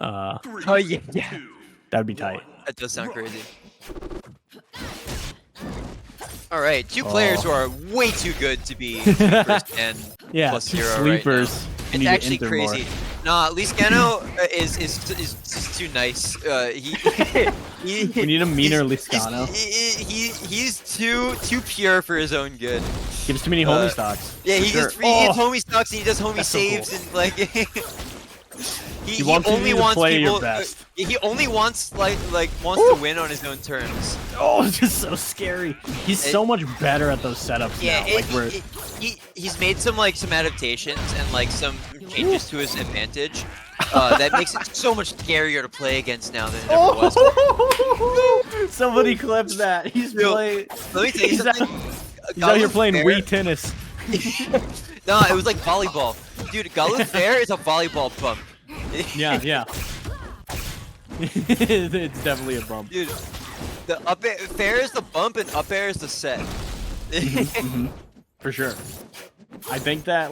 Oh yeah, yeah. That'd be tight. That does sound crazy. All right, two players who are way too good to be first and Yeah, plus two 0 sleepers. right now. You It's need to actually enter crazy. more. Nah, Leescano is just too nice. We need a meaner Leescano. He's too pure for his own good. He has too many homie stocks. Yeah, he sure. gets he has homie stocks and he does homie That's so saves cool. and like he wants only you to wants play people. your best. He only wants wants to win on his own terms. Oh, it's just so scary. He's so much better at those setups Yeah, now. he's made some adaptations and some changes to his advantage. That makes it so much scarier to play against now than it ever was. Somebody clipped that. He's playing. Let me tell you something. He's out here playing Wii tennis. No, it was like volleyball. Dude, Galu Fair is a volleyball bump. Yeah, yeah. It's definitely a bump. Dude, the up air, fair is the bump and up air is the set. For sure. I think that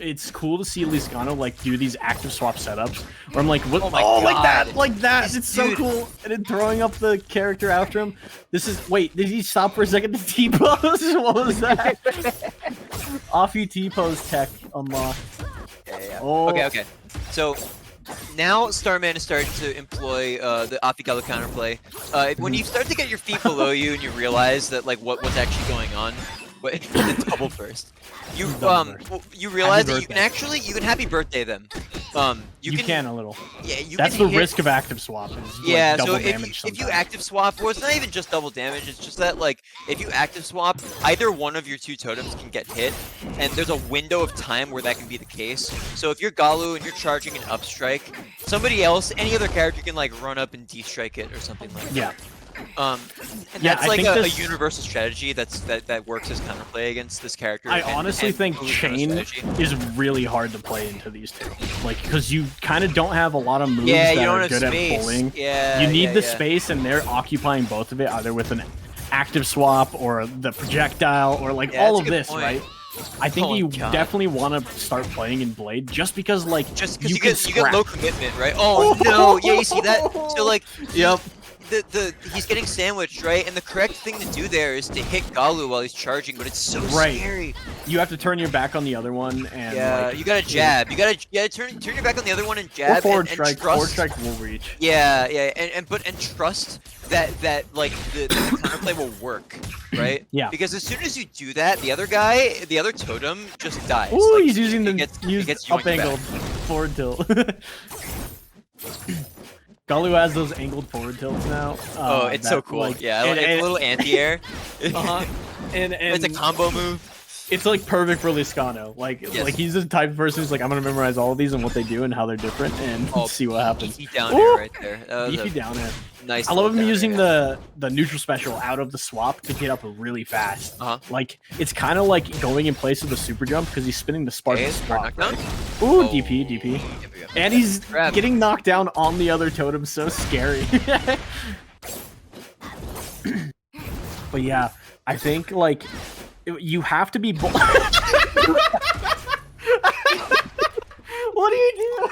it's cool to see Leescano do these active swap setups where I'm like, what? Oh my God. like that. This It's so dude. cool. And then throwing up the character after him. Wait, did he stop for a second to T-pose? What was that? Offy T-pose tech unlocked. Yeah. Oh. Okay. So now Starman is starting to employ the Afigalo counterplay. When you start to get your feet below you and you realize that what's actually going on, but it's double burst. You realize that you can happy birthday them. You can a little. Yeah, you That's can the risk of active swap. Yeah, double so damage if you active swap, well, it's not even just double damage. It's just that if you active swap, either one of your two totems can get hit, and there's a window of time where that can be the case. So if you're Galu and you're charging an up strike, somebody else, any other character can run up and D-strike it or something like that. Yeah. And Yeah, that's I think a universal strategy that works as counterplay against this character. I honestly think Chain is really hard to play into these two, because you kind of don't have a lot of moves that are good at pulling. Yeah, you need the space, and they're occupying both of it, either with an active swap or the projectile or all of this, right? I think you definitely want to start playing in Blade just because you get low commitment, right? Oh no, yeah, you see that? So yep. He's getting sandwiched, right? And the correct thing to do there is to hit Galu while he's charging, but it's so scary. You have to turn your back on the other one, and you gotta jab. You gotta turn your back on the other one and jab. Or forward and strike. Trust. Forward strike will reach. Yeah, and trust that the counterplay will work, right? Yeah. Because as soon as you do that, the other totem just dies. Ooh, he's using it gets up angled forward tilt. Galu has those angled forward tilts now. Oh, it's so cool. Yeah, it's a little anti-air. And it's a combo move. It's perfect for Leescano. He's the type of person who's I'm gonna memorize all of these and what they do and how they're different and see what happens. Beefy down air right there. Beefy down air. Nice. I love him using the neutral special out of the swap to get up really fast. It's kind of like going in place of the super jump because he's spinning the Spartan swap. Right? Ooh, DP. And he's getting knocked down on the other totem. So scary. But yeah, I think you have to be. What do you do?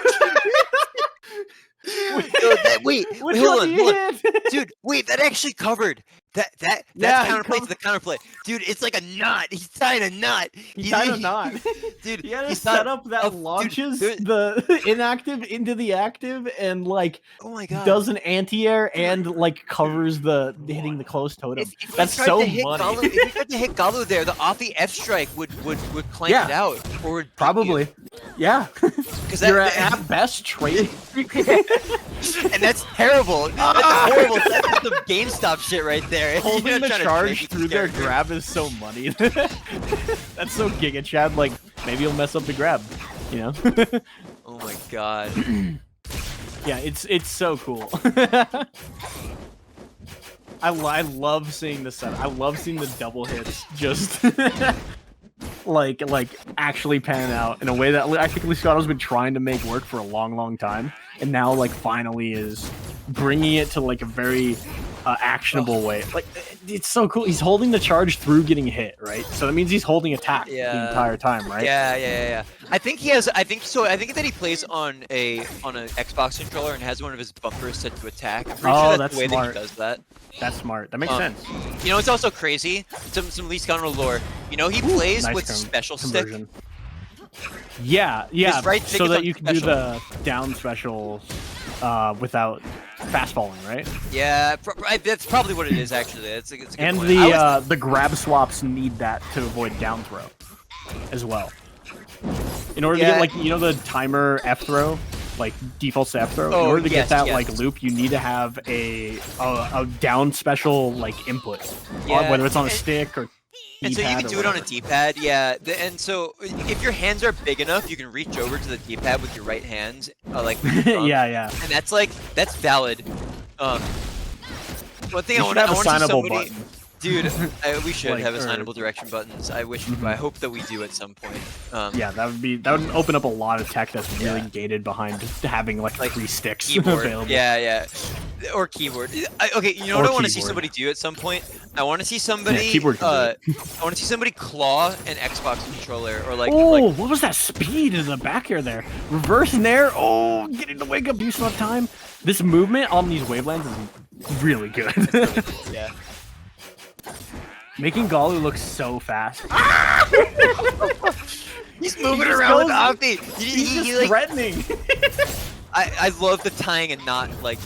Wait, hold on. Dude, wait, that actually covered. That's counterplay to the counterplay. Dude, it's like a knot. He's tying a knot. He's tying a knot. Dude, he had a setup that launches the inactive into the active and oh my God, does an anti-air and covers the hitting the close totem. That's so money. If you tried to hit Galu there, the Offy F strike would clank it out. Or would probably. Yeah. Because you're at best trading. And that's terrible. That's horrible. That's some GameStop shit right there. Holding the charge through their grab is so money. That's so Giga Chad. Maybe you'll mess up the grab, you know? Oh my God. Yeah, it's so cool. I love seeing the set. I love seeing the double hits just actually pan out in a way that I think Leescano's been trying to make work for a long time, and now finally is bringing it to a very actionable way. it's so cool. He's holding the charge through getting hit, right? So that means he's holding attack the entire time, right? Yeah. I think he has. I think so. I think that he plays on an Xbox controller and has one of his bumpers set to attack. I'm pretty sure that's the way smart. that he does that. That's smart. That makes sense. You know, it's also crazy. Some Leescano lore. You know, he plays nice with special stick. Yeah. Right so that you can do the down specials without fast falling, right? Yeah, that's probably what it is actually. It's a good and point. The grab swaps need that to avoid down throw as well. In order to get like the timer F throw, like defaults to F throw. In order to get that like loop, you need to have a down special like input, whether it's on a stick or. And so you can do it on a D-pad, and so if your hands are big enough, you can reach over to the D-pad with your right hand, like yeah. And that's valid. One thing I want to see somebody, button. dude, we should have assignable direction buttons. I hope that we do at some point. Yeah, that would open up a lot of tech that's really gated behind having like 3 sticks available. Yeah. Or keyboard. Okay, you know what I want to see somebody do at some point? I want to see somebody. I want to see somebody claw an Xbox controller or like. Oh, what was that speed in the back air there? Reverse nair. Oh, getting the wake up. You still have time. This movement on these wavelands is really good. Yeah. Making Galu look so fast. He's moving around with Avi. He's like, threatening. I love the tying and not like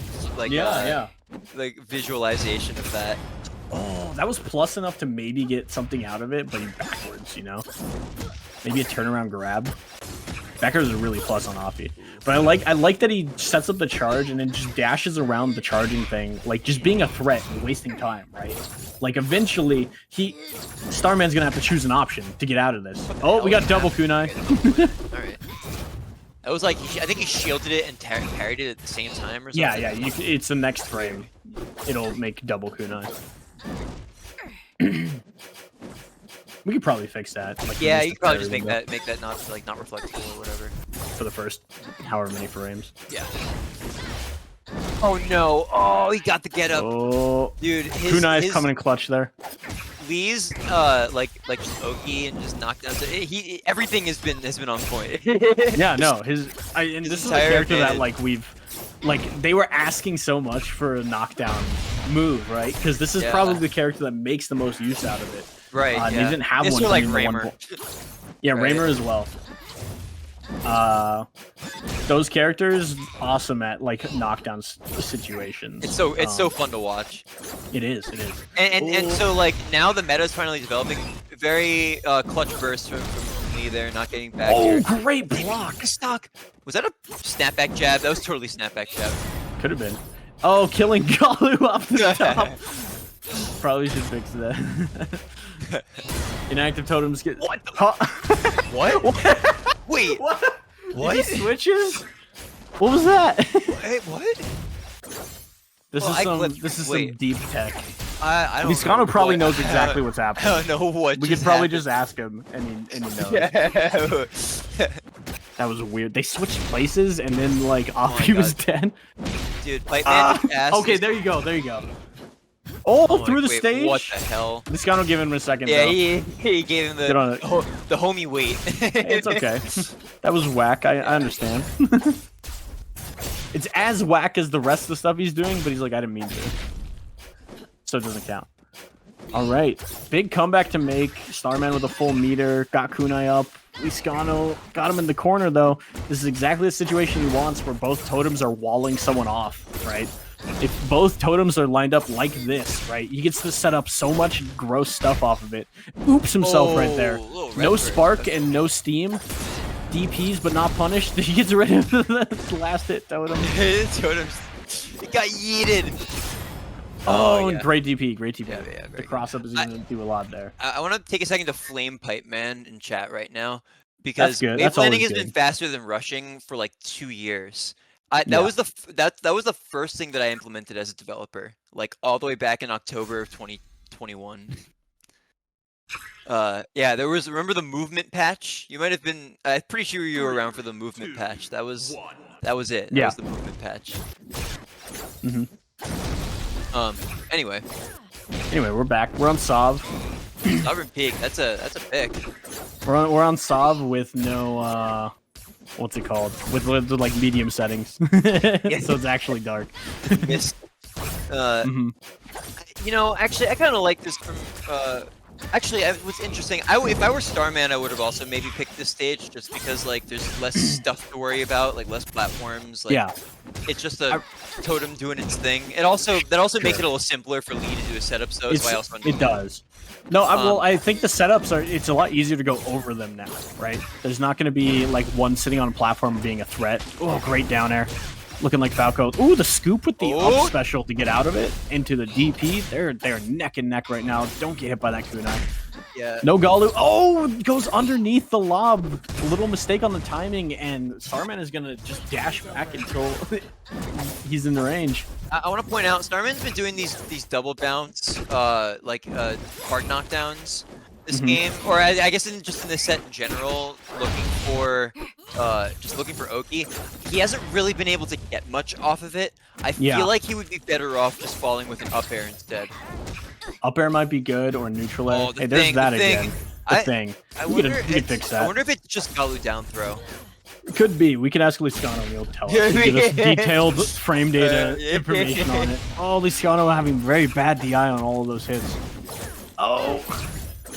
visualization of that. Oh, that was plus enough to maybe get something out of it, but backwards, Maybe a turnaround grab. Backwards is a really plus on Offie. But I like that he sets up the charge and then just dashes around the charging thing, like just being a threat and wasting time, right? Like eventually Starman's gonna have to choose an option to get out of this. Oh, we got double kunai. Alright. It was like, I think he shielded it and parried it at the same time or something. Yeah, it's the next frame. It'll make double kunai. We could probably fix that. Like, yeah, you could probably just make that not reflectable or whatever. For the first however many frames. Yeah. Oh no! Oh, he got the get up. Oh, dude, kunai is coming in clutch there. Lee's like just Oki and just knockdown. Everything has been on point. Yeah, no, this is a character that they were asking so much for a knockdown move, right? Because this is probably the character that makes the most use out of it. Right. They didn't have one. Like Raymer. Yeah, right. Raymer as well. Those characters awesome at like knockdown situations. It's so fun to watch. It is. And so like now the meta is finally developing. Very clutch burst from Lee there, not getting back. Oh, great block! Stock. Was that a snapback jab? That was totally snapback jab. Could have been. Oh, killing Galu off the top. Probably should fix that. Inactive totems get. What? What? Wait. What? He switches? What was that? Wait, what? This is some deep tech. I don't Leescano know probably knows exactly what's happening. I don't know what. We could probably just ask him, and he knows. That was weird. They switched places, and then like Offie was dead. Dude, man, okay, there you go. Oh, through the stage. What the hell? Leescano gave him a second. Yeah, he gave him the homie weight. It's okay. That was whack. I understand. It's as whack as the rest of the stuff he's doing, but he's like, I didn't mean to. So it doesn't count. All right. Big comeback to make. Starman with a full meter. Got kunai up. Leescano got him in the corner, though. This is exactly the situation he wants, where both totems are walling someone off, right? If both totems are lined up like this, right, he gets to set up so much gross stuff off of it. Oops himself right there. No spark and no steam. DPs, but not punished. He gets rid of the last hit totem. Totems. It got yeeted. Oh, yeah. Great DP. Yeah, the cross-up is going to do a lot there. I want to take a second to flame pipe man in chat right now. Because wave landing has been faster than rushing for like 2 years. That was the first thing that I implemented as a developer, like all the way back in October of 2021. Yeah, remember the movement patch? You might have been. I'm pretty sure you were around for the movement patch. That was it. That was the movement patch. Mm-hmm. Anyway, Anyway, we're back. We're on Sov. Sovereign Peak. That's a pick. We're on Sov with no what's it called? With like medium settings, so it's actually dark. Yes. You know, actually, I kind of like this from. Actually, what's interesting, if I were Starman, I would have also maybe picked this stage just because like there's less stuff to worry about, like less platforms. Like, yeah. It's just a totem doing its thing. That also makes it a little simpler for Lee to do a setup. So it does. No, well, I think the setups it's a lot easier to go over them now, right? There's not going to be like one sitting on a platform being a threat. Oh, great down air. Looking like Falco. Ooh, the scoop with the up special to get out of it into the DP. They're neck and neck right now. Don't get hit by that kunai. Yeah. No Galu. Oh, goes underneath the lob. A little mistake on the timing, and Starman is gonna just dash back until he's in the range. I want to point out, Starman's been doing these double bounce, hard knockdowns this game, or I guess just in this set in general, looking for Oki. He hasn't really been able to get much off of it. I feel like he would be better off just falling with an up air instead. Up air might be good, or neutral air. Oh, hey, there's that again. The thing. You could fix that. I wonder if it's just Galu down throw. It could be. We could ask Leescano and he'll tell us. He'll give us detailed frame data information on it. Oh, Leescano having very bad DI on all of those hits. Oh.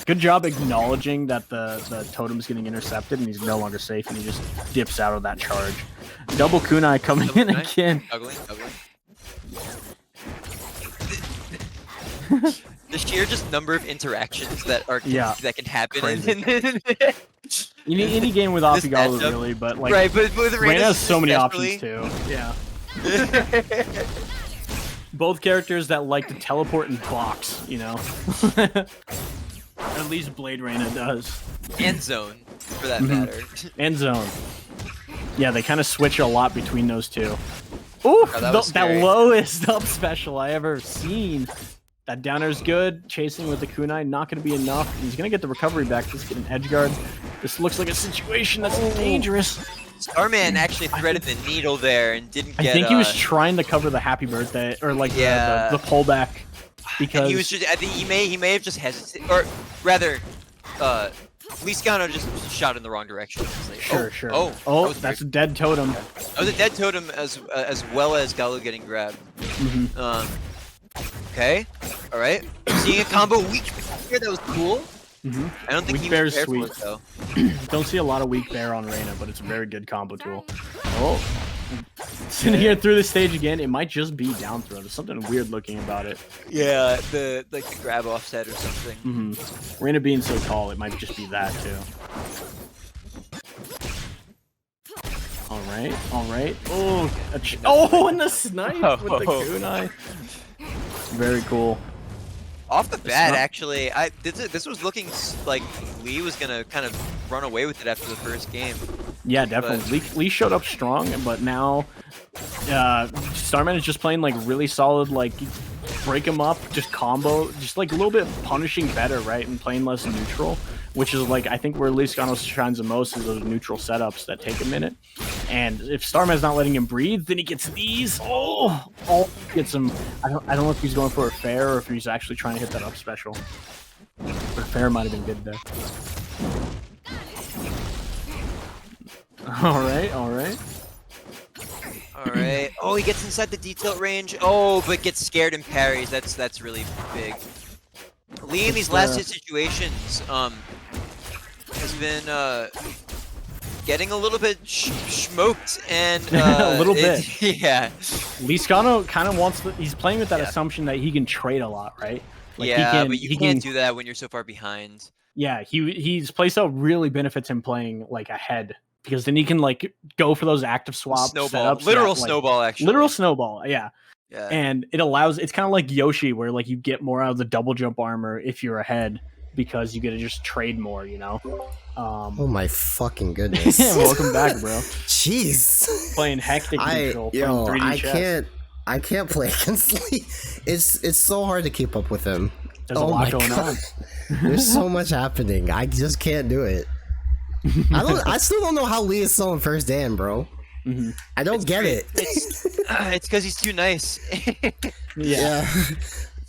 Good job acknowledging that the totem's getting intercepted and he's no longer safe, and he just dips out of that charge. Double kunai coming in again. Ugly. The sheer just number of interactions that can happen. You need any game with Afigalu really, but like but Reina has so many options too. Yeah. Both characters that like to teleport and box, you know. At least Blade Reina does. And Zone, for that matter. And Zone. Yeah, they kind of switch a lot between those two. Ooh, that lowest up special I ever seen. That down air's good. Chasing with the kunai, not going to be enough. He's going to get the recovery back. Just get an edge guard. This looks like a situation that's dangerous. Starman actually threaded the needle there and didn't get. I think he was trying to cover the happy birthday or like the pullback. Because and he was just, I think he may have just hesitated, or rather, Leescano just shot in the wrong direction. Like, sure. Oh, that's a dead totem. That was a dead totem as well as Galu getting grabbed. Okay, all right. Seeing a combo weak here, that was cool. I don't think weak he was prepared sweet. for it, though. Don't see a lot of weak bear on Reina, but it's a very good combo tool. Oh. Sitting here through the stage again, it might just be down throw. There's something weird looking about it. Yeah, the grab offset or something. Reina being so tall, it might just be that too. All right. Oh, and the snipe with the kunai. Very cool. Off the bat, actually, this was looking like Lee was gonna kind of run away with it after the first game. Yeah, definitely. Lee showed up strong, but now Starman is just playing like really solid, like break him up, just combo, just like a little bit punishing better, right, and playing less neutral, which is like I think where Leescano shines the most is those neutral setups that take a minute. And if Starman's not letting him breathe, then he gets these. Gets him. I don't know if he's going for a fair or if he's actually trying to hit that up special. But a fair might have been good there. All right. Oh, he gets inside the detail range. Oh, but gets scared and parries. That's really big. Lee in these last two situations has been getting a little bit smoked and a little bit. Yeah. Leescano kind of wants he's playing with that assumption that he can trade a lot, right? Like but you can't do that when you're so far behind. Yeah, he's playstyle really benefits him playing like ahead because then he can like go for those active swap setups. Literal snowball, actually. Literal snowball, yeah. And it's kind of like Yoshi where like you get more out of the double jump armor if you're ahead because you get to just trade more, you know. Oh my fucking goodness! Welcome back, bro. Jeez. Playing hectic neutral. I can't play against Lee. It's so hard to keep up with him. There's a lot going on. There's so much happening. I just can't do it. I still don't know how Lee is still in first Dan, bro. I don't get it. It's because he's too nice. Yeah.